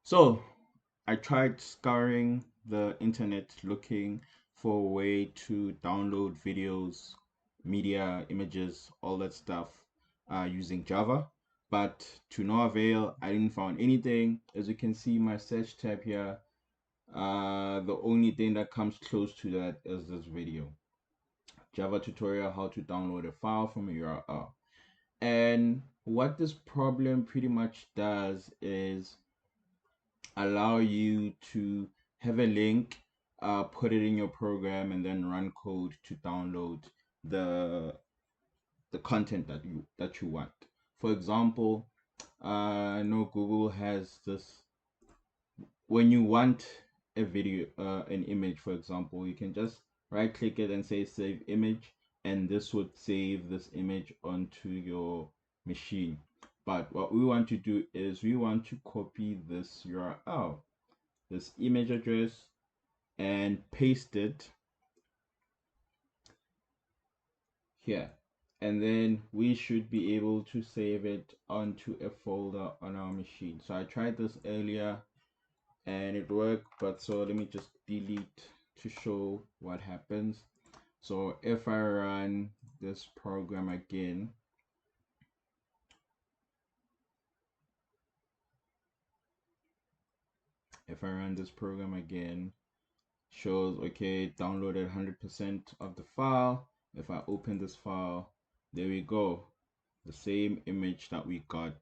So I tried scouring the internet looking for a way to download videos, media, images, all that stuff using Java, but to no avail. I didn't find anything. As you can see, my search tab here, the only thing that comes close to that is this video. Java tutorial how to download a file from a URL. And what this problem pretty much does is allow you to have a link, put it in your program, and then run code to download the the content that you want. For example, I know Google has this. When you want a video, an image, for example, you can just right click it and say save image, and this would save this image onto your machine. But what we want to do is we want to copy this URL, this image address, and paste it here, and then we should be able to save it onto a folder on our machine. So I tried this earlier and it worked, but so let me just delete to show what happens. So if I run this program again, shows okay, downloaded 100% of the file. If I open this file, there we go, the same image that we got